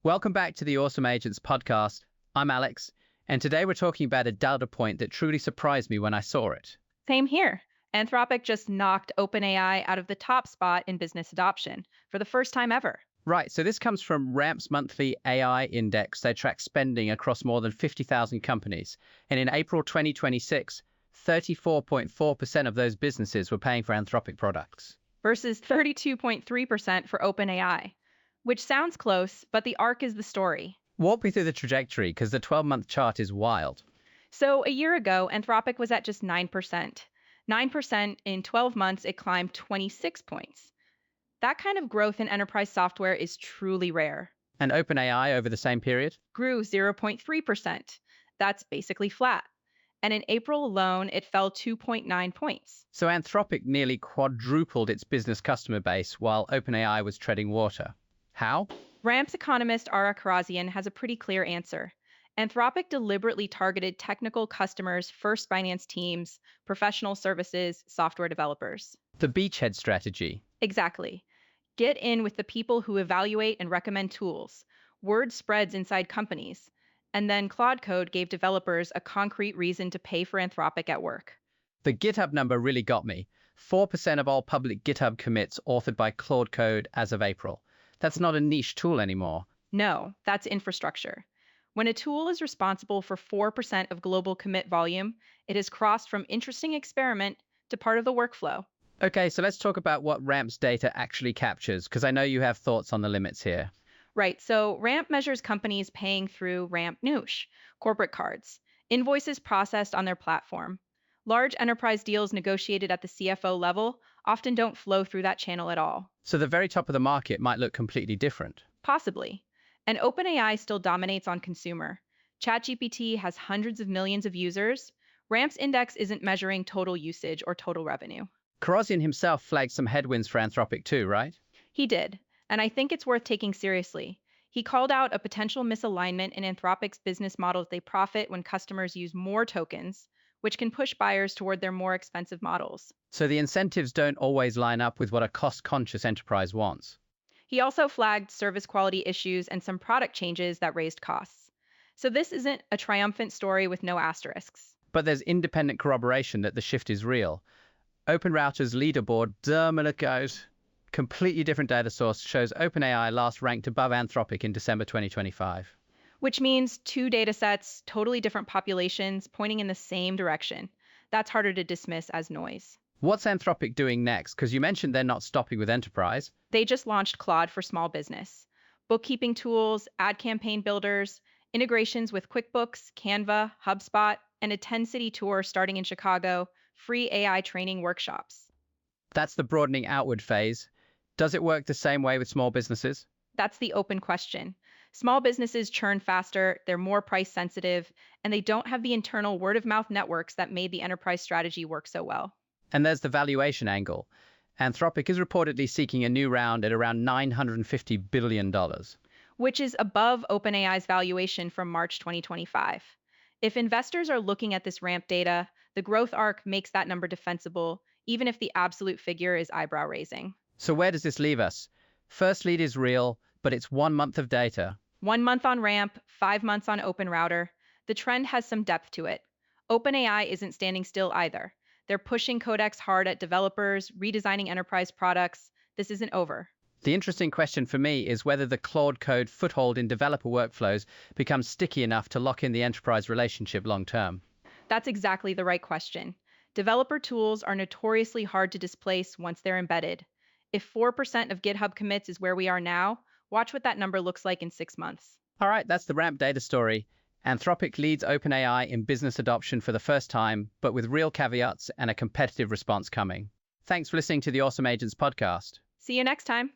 Welcome back to the Awesome Agents podcast. I'm Alex, and today we're talking about a data point that truly surprised me when I saw it. Same here. Anthropic just knocked OpenAI out of the top spot in business adoption for the first time ever. Right, so this comes from Ramp's monthly AI index. They track spending across more than 50,000 companies. And in April 2026, 34.4% of those businesses were paying for Anthropic products. Versus 32.3% for OpenAI, which sounds close, but the arc is the story. Walk me through the trajectory, because the 12-month chart is wild. So a year ago, Anthropic was at just 9%. 9% in 12 months, it climbed 26 points. That kind of growth in enterprise software is truly rare. And OpenAI over the same period? Grew 0.3%. That's basically flat. And in April alone, it fell 2.9 points. So Anthropic nearly quadrupled its business customer base while OpenAI was treading water. How? Ramp's economist Ara Karazian has a pretty clear answer. Anthropic deliberately targeted technical customers, first finance teams, professional services, software developers. The beachhead strategy. Exactly. Get in with the people who evaluate and recommend tools. Word spreads inside companies. And then Claude Code gave developers a concrete reason to pay for Anthropic at work. The GitHub number really got me. 4% of all public GitHub commits authored by Claude Code as of April. That's not a niche tool anymore. No, that's infrastructure. When a tool is responsible for 4% of global commit volume, it has crossed from interesting experiment to part of the workflow. Okay, so let's talk about what Ramp's data actually captures, because I know you have thoughts on the limits here. Right, so Ramp measures companies paying through Ramp Noosh, corporate cards, invoices processed on their platform. Large enterprise deals negotiated at the CFO level often don't flow through that channel at all. So the very top of the market might look completely different. Possibly. And OpenAI still dominates on consumer. ChatGPT has hundreds of millions of users. Ramp's index isn't measuring total usage or total revenue. Karazian himself flagged some headwinds for Anthropic too, right? He did, and I think it's worth taking seriously. He called out a potential misalignment in Anthropic's business model as they profit when customers use more tokens, which can push buyers toward their more expensive models. So the incentives don't always line up with what a cost-conscious enterprise wants. He also flagged service quality issues and some product changes that raised costs. So this isn't a triumphant story with no asterisks. But there's independent corroboration that the shift is real. OpenRouter's leaderboard, completely different data source, shows OpenAI last ranked above Anthropic in December 2025. Which means two data sets, totally different populations, pointing in the same direction. That's harder to dismiss as noise. What's Anthropic doing next? Because you mentioned they're not stopping with enterprise. They just launched Claude for small business. Bookkeeping tools, ad campaign builders, integrations with QuickBooks, Canva, HubSpot, and a 10-city tour starting in Chicago, free AI training workshops. That's the broadening outward phase. Does it work the same way with small businesses? That's the open question. Small businesses churn faster, they're more price sensitive, and they don't have the internal word-of-mouth networks that made the enterprise strategy work so well. And there's the valuation angle. Anthropic is reportedly seeking a new round at around $950 billion. Which is above OpenAI's valuation from March 2025. If investors are looking at this ramp data, the growth arc makes that number defensible, even if the absolute figure is eyebrow-raising. So where does this leave us? First lead is real, but it's 1 month of data. 1 month on Ramp, 5 months on OpenRouter. The trend has some depth to it. OpenAI isn't standing still either. They're pushing Codex hard at developers, redesigning enterprise products. This isn't over. The interesting question for me is whether the Claude Code foothold in developer workflows becomes sticky enough to lock in the enterprise relationship long term. That's exactly the right question. Developer tools are notoriously hard to displace once they're embedded. If 4% of GitHub commits is where we are now, watch what that number looks like in 6 months. All right, that's the Ramp data story. Anthropic leads OpenAI in business adoption for the first time, but with real caveats and a competitive response coming. Thanks for listening to the Awesome Agents podcast. See you next time.